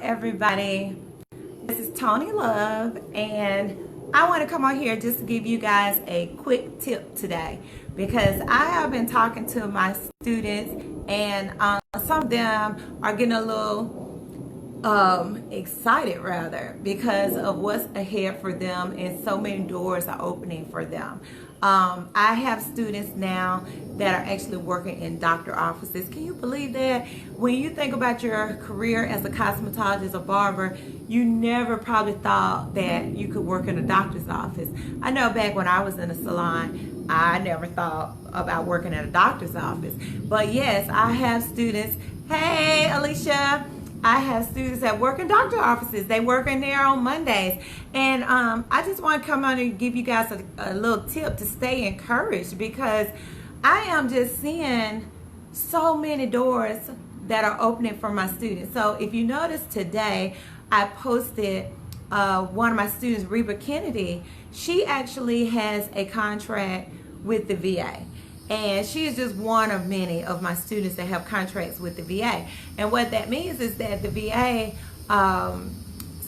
everybody. This is Tony Love, and I want to come on here just to give you guys a quick tip today, because I have been talking to my students, and some of them are getting a little excited rather because of what's ahead for them, and so many doors are opening for them. I have students now that are actually working in doctor offices. Can you believe that? When you think about your career as a cosmetologist or barber, you never probably thought that you could work in a doctor's office. I know back when I was in a salon, I never thought about working at a doctor's office. But yes, I have students. Hey, Alicia. I have students that work in doctor offices. They work in there on Mondays. And I just want to come on and give you guys a little tip to stay encouraged, because I am just seeing so many doors that are opening for my students. So if you notice today, I posted one of my students, Reba Kennedy. She actually has a contract with the VA. And she is just one of many of my students that have contracts with the VA. And what that means is that the VA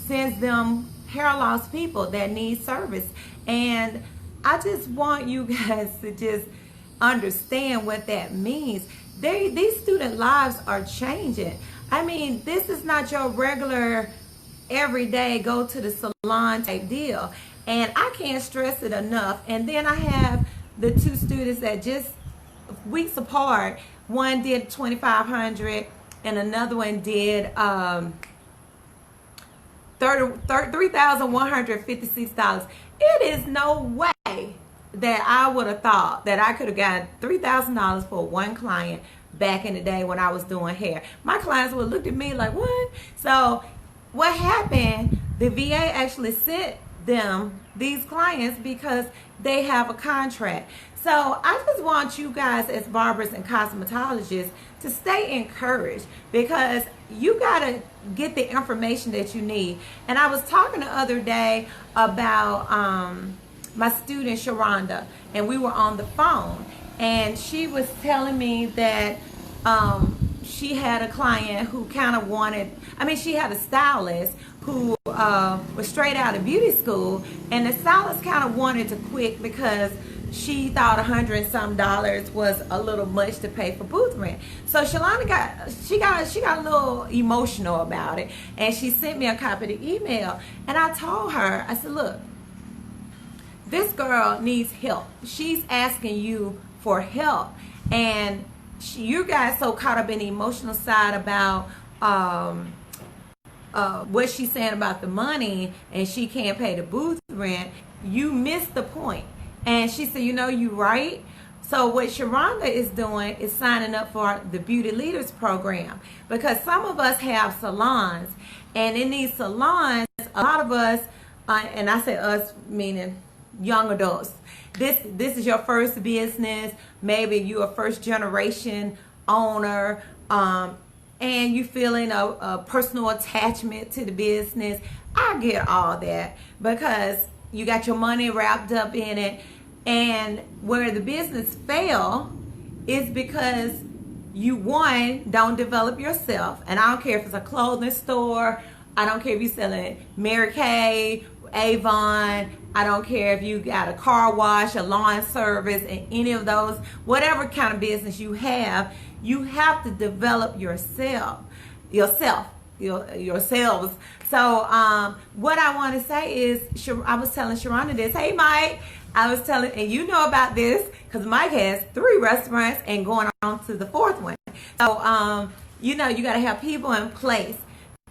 sends them hair loss people that need service. And I just want you guys to just understand what that means. These student lives are changing. I mean, this is not your regular everyday go to the salon type deal. And I can't stress it enough. And then I have the two students that just weeks apart, one did $2,500 and another one did $3,156. It is no way that I would have thought that I could have gotten $3,000 for one client back in the day when I was doing hair. My clients would look at me like, what? So what happened, the VA actually sent them these clients because they have a contract. So I just want you guys as barbers and cosmetologists to stay encouraged, because you gotta get the information that you need. And I was talking the other day about my student Sharonda, and we were on the phone, and she was telling me that she had a client who kind of she had a stylist who was straight out of beauty school, and the stylist kind of wanted to quit because she thought $100 and some was a little much to pay for booth rent. So Shalana got a little emotional about it, and she sent me a copy of the email. And I told her, I said, look, this girl needs help. She's asking you for help, and you guys so caught up in the emotional side about what she's saying about the money, and she can't pay the booth rent. You missed the point. And she said, you know, you right. So what Sharonda is doing is signing up for the Beauty Leaders program, because some of us have salons, and in these salons, a lot of us, and I say us meaning young adults, this is your first business. Maybe you're a first generation owner, and you feeling a personal attachment to the business. I get all that, because you got your money wrapped up in it. And where the business fail is because you, one, don't develop yourself. And I don't care if it's a clothing store, I don't care if you're selling Mary Kay, Avon, I don't care if you got a car wash, a lawn service, and any of those, whatever kind of business you have to develop yourselves. So what I want to say is, I was telling Sharonda this. Hey, Mike, I was telling, and you know about this, because Mike has 3 restaurants and going on to the 4th one. So, you know, you got to have people in place.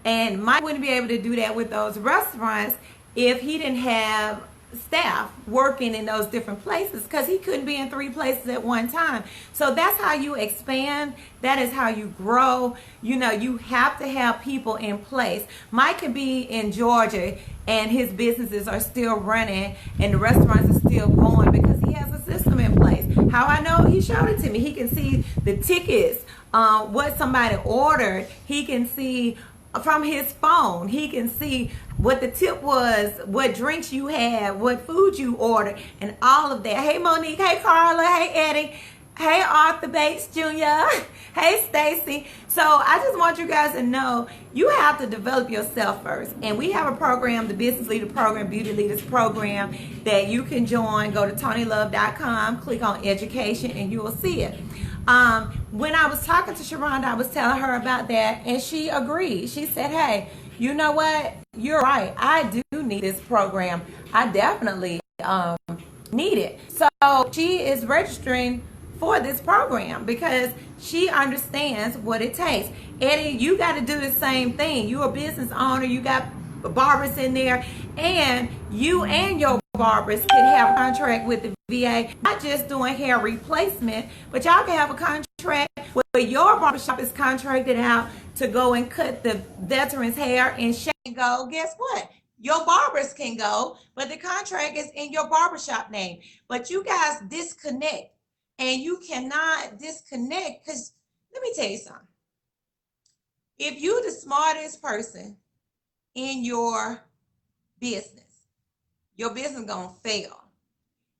And Mike wouldn't be able to do that with those restaurants if he didn't have staff working in those different places, because he couldn't be in 3 places at one time. So that's how you expand. That is how you grow. You know, you have to have people in place. Mike can be in Georgia and his businesses are still running and the restaurants are still going because he has a system in place. How I know? He showed it to me. He can see the tickets, what somebody ordered. He can see from his phone. He can see what the tip was, what drinks you had, what food you ordered, and all of that. Hey, Monique. Hey, Carla. Hey, Eddie. Hey, Arthur Bates Jr. Hey, Stacy. So I just want you guys to know you have to develop yourself first. And we have a program, the Business Leader Program, Beauty Leaders Program, that you can join. Go to TonyLove.com, click on education, and you will see it. When I was talking to Sharonda, I was telling her about that, and she agreed. She said, hey, you know what? You're right. I do need this program. I definitely need it. So she is registering for this program because she understands what it takes. Eddie, you got to do the same thing. You're a business owner. You got barbers in there, and you and your barbers can have a contract with the VA, not just doing hair replacement, but y'all can have a contract where your barbershop is contracted out to go and cut the veterans' hair and shave and go. Guess what? Your barbers can go, but the contract is in your barbershop name. But you guys disconnect, and you cannot disconnect because let me tell you something. If you're the smartest person in your business gonna fail.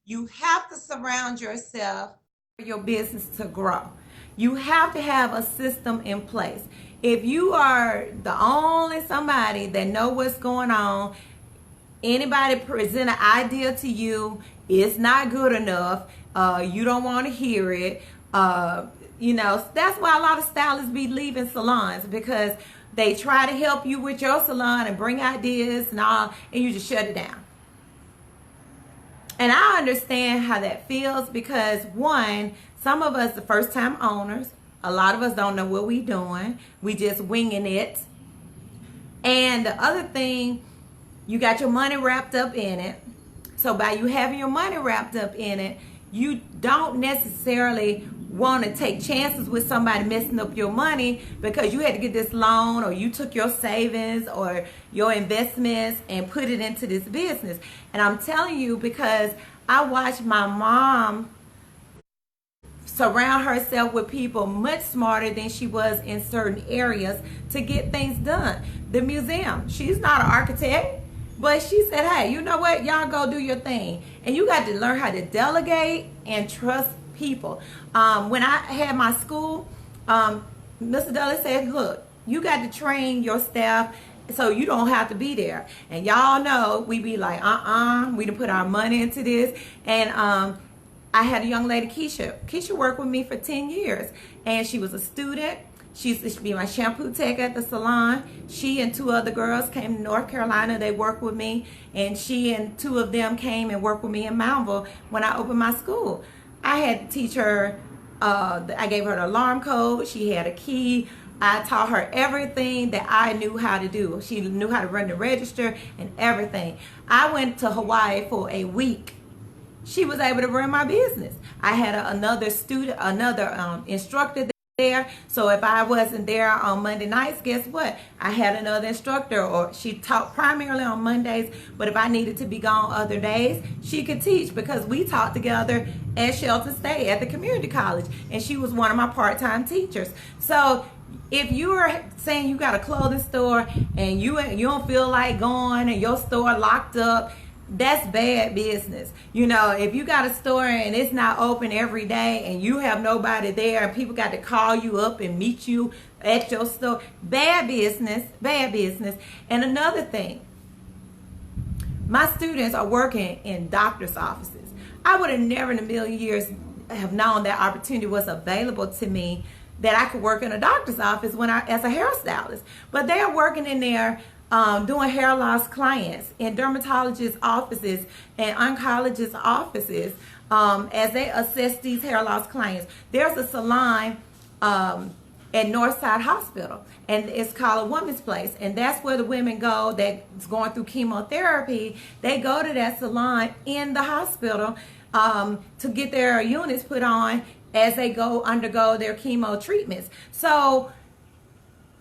You have to surround yourself for your business to grow. You have to have a system in place. If you are the only somebody that know what's going on, anybody present an idea to you, it's not good enough, you don't want to hear it, that's why a lot of stylists be leaving salons, because they try to help you with your salon and bring ideas and all, and you just shut it down. And I understand how that feels because, one, some of us, the first time owners, a lot of us don't know what we're doing. We just winging it. And the other thing, you got your money wrapped up in it. So by you having your money wrapped up in it, you don't necessarily want to take chances with somebody messing up your money because you had to get this loan, or you took your savings or your investments and put it into this business. And I'm telling you, because I watched my mom surround herself with people much smarter than she was in certain areas to get things done. The museum, she's not an architect, but she said, hey, you know what? Y'all go do your thing. And you got to learn how to delegate and trust people. When I had my school, Mr. Dudley said, look, you got to train your staff so you don't have to be there. And y'all know we be like, we done put our money into this. And I had a young lady, Keisha. Keisha worked with me for 10 years. And she was a student. She used to be my shampoo tech at the salon. She and two other girls came to North Carolina. They worked with me. And she and two of them came and worked with me in Mountville when I opened my school. I had to teach her, I gave her the alarm code. She had a key. I taught her everything that I knew how to do. She knew how to run the register and everything. I went to Hawaii for a week. She was able to run my business. I had another instructor there. So if I wasn't there on Monday nights, guess what? I had another instructor, or she taught primarily on Mondays, but if I needed to be gone other days, she could teach because we taught together at Shelton State at the community college, and she was one of my part-time teachers. So if you're saying you got a clothing store and you don't feel like going and your store locked up, that's bad business. If you got a store and it's not open every day and you have nobody there and people got to call you up and meet you at your store, bad business. And another thing, my students are working in doctor's offices. I would have never in a million years have known that opportunity was available to me, that I could work in a doctor's office as a hairstylist. But they are working in there doing hair loss clients in dermatologist offices and oncologist offices as they assess these hair loss clients. There's a salon at Northside Hospital, and it's called A Woman's Place, and that's where the women go that's going through chemotherapy. They go to that salon in the hospital to get their units put on as they undergo their chemo treatments. So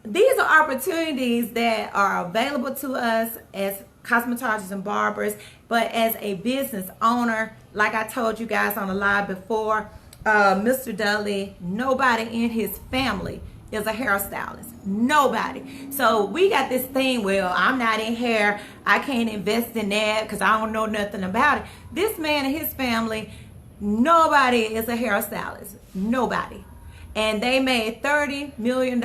these are opportunities that are available to us as cosmetologists and barbers, but as a business owner, like I told you guys on the live before, Mr. Dudley, nobody in his family is a hairstylist. Nobody. So we got this thing, well, I'm not in hair, I can't invest in that because I don't know nothing about it. This man and his family, Nobody is a hairstylist. Nobody. And they made $30 million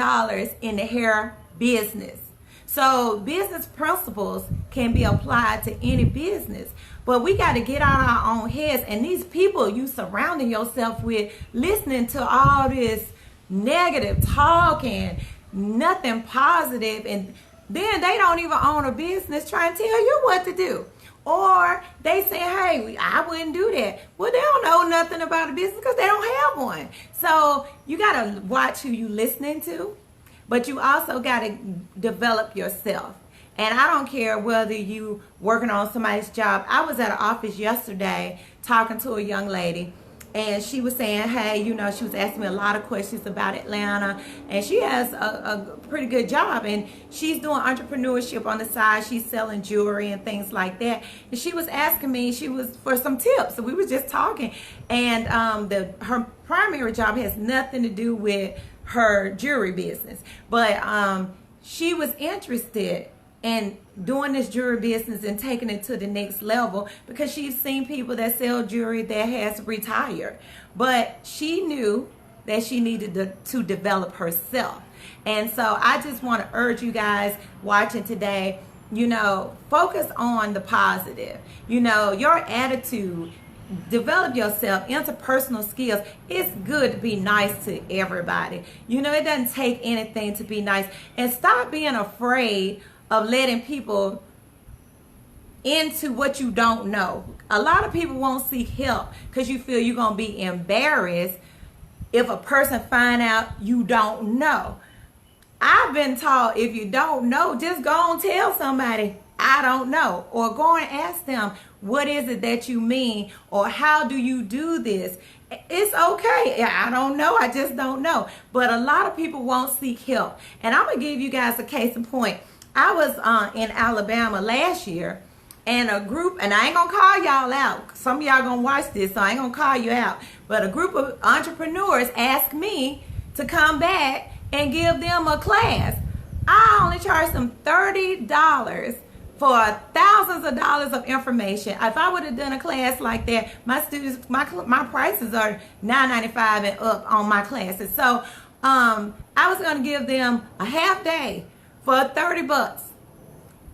in the hair business. So business principles can be applied to any business. But we got to get out of our own heads. And these people you surrounding yourself with, listening to all this negative talk and nothing positive, and then they don't even own a business trying to tell you what to do. Or they say, hey, I wouldn't do that. Well, they don't know nothing about a business because they don't have one. So you got to watch who you listening to, but you also got to develop yourself. And I don't care whether you working on somebody's job. I was at an office yesterday talking to a young lady, and she was saying, hey, you know, she was asking me a lot of questions about Atlanta, and she has a pretty good job, and she's doing entrepreneurship on the side. She's selling jewelry and things like that. And she was asking me, she was for some tips. So we was just talking, and her primary job has nothing to do with her jewelry business, but she was interested in doing this jewelry business and taking it to the next level because she's seen people that sell jewelry that has retired. But she knew that she needed to develop herself. And so I just want to urge you guys watching today, you know, focus on the positive. You know, your attitude, develop yourself, interpersonal skills. It's good to be nice to everybody. You know, it doesn't take anything to be nice. And stop being afraid of letting people into what you don't know. A lot of people won't seek help because you feel you're going to be embarrassed if a person find out you don't know. I've been taught if you don't know, just go and tell somebody, I don't know. Or go and ask them, what is it that you mean? Or how do you do this? It's okay. I don't know. I just don't know. But a lot of people won't seek help. And I'm going to give you guys a case in point. I was in Alabama last year, and a group, and I ain't gonna call y'all out. Some of y'all gonna watch this, so I ain't gonna call you out. But a group of entrepreneurs asked me to come back and give them a class. I only charged them $30 for thousands of dollars of information. If I would have done a class like that, my students, my prices are $9.95 and up on my classes. So I was gonna give them a half day for 30 bucks.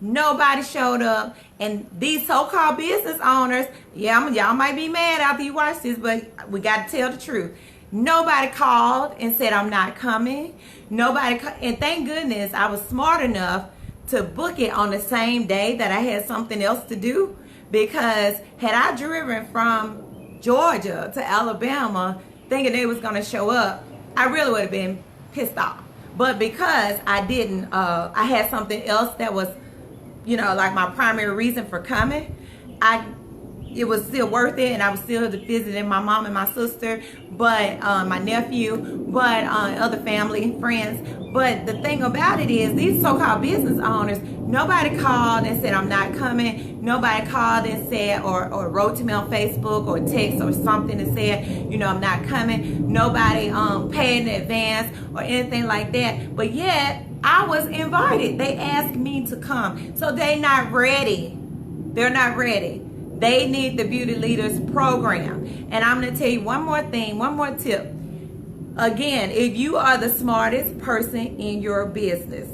Nobody showed up, and these so-called business owners, y'all might be mad after you watch this, but we got to tell the truth. Nobody called and said I'm not coming. And thank goodness I was smart enough to book it on the same day that I had something else to do, because had I driven from Georgia to Alabama thinking they was going to show up, I really would have been pissed off. But because I didn't, I had something else that was, you know, like my primary reason for coming, it was still worth it, and I was still visiting my mom and my sister, but my nephew, but other family, friends. But the thing about it is, these so-called business owners, nobody called and said I'm not coming. Nobody called and said, or wrote to me on Facebook or text or something and said, you know, I'm not coming. Nobody paid in advance or anything like that. But yet I was invited. They asked me to come. So they're not ready. They're not ready. They need the Beauty Leaders program. And I'm going to tell you one more thing, one more tip. Again, if you are the smartest person in your business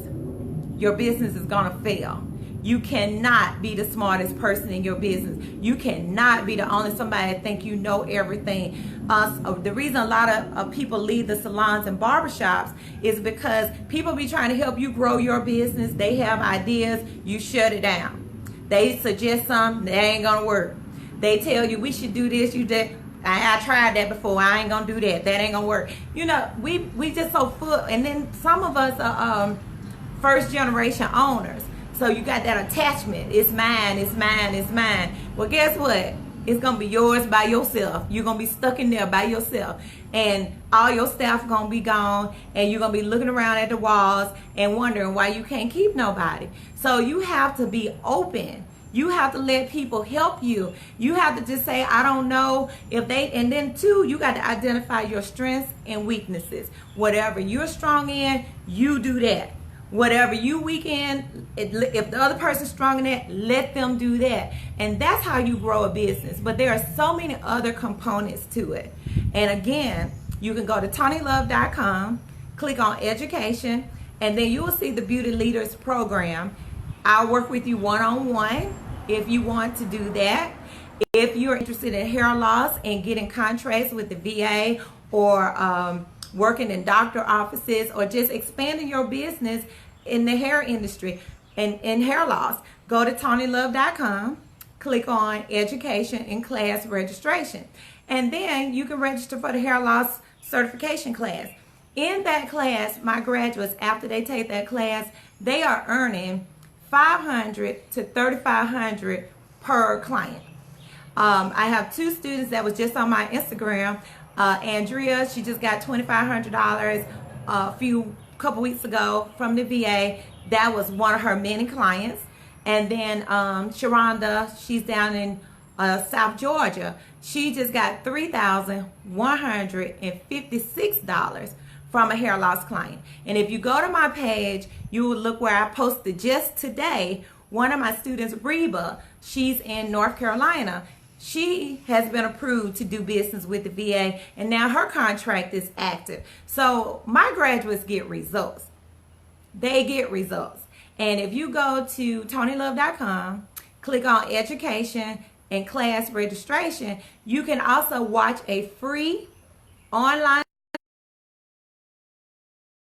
is going to fail. You cannot be the smartest person in your business. You cannot be the only somebody that think you know everything. The reason a lot of people leave the salons and barbershops is because people be trying to help you grow your business. They have ideas, you shut it down. They suggest something, that ain't gonna work. They tell you we should do this, you that. I tried that before, I ain't gonna do that. That ain't gonna work. You know, we just so full. And then some of us are first generation owners. So you got that attachment. It's mine, it's mine, it's mine. Well, guess what? It's gonna be yours by yourself. You're gonna be stuck in there by yourself. And all your staff gonna be gone, and you're gonna be looking around at the walls and wondering why you can't keep nobody. So you have to be open. You have to let people help you. You have to just say, I don't know if they, and then two, you got to identify your strengths and weaknesses. Whatever you're strong in, you do that. Whatever you weekend, if the other person's strong in that, let them do that. And that's how you grow a business. But there are so many other components to it. And again, you can go to TonyLove.com, click on education, and then you will see the Beauty Leaders Program. I'll work with you one-on-one if you want to do that. If you're interested in hair loss and getting contracts with the VA, or working in doctor offices, or just expanding your business in the hair industry and in hair loss, go to TonyLove.com, click on education and class registration. And then you can register for the hair loss certification class. In that class, my graduates, after they take that class, they are earning $500 to $3,500 per client. I have 2 students that was just on my Instagram. Andrea, she just got $2,500 couple weeks ago from the VA. That was one of her many clients. And then Sharonda, she's down in South Georgia. She just got $3,156 from a hair loss client. And if you go to my page, you will look where I posted just today. One of my students, Reba, she's in North Carolina. She has been approved to do business with the VA, and now her contract is active. So my graduates get results. They get results. And if you go to TonyLove.com, click on education and class registration, you can also watch a free online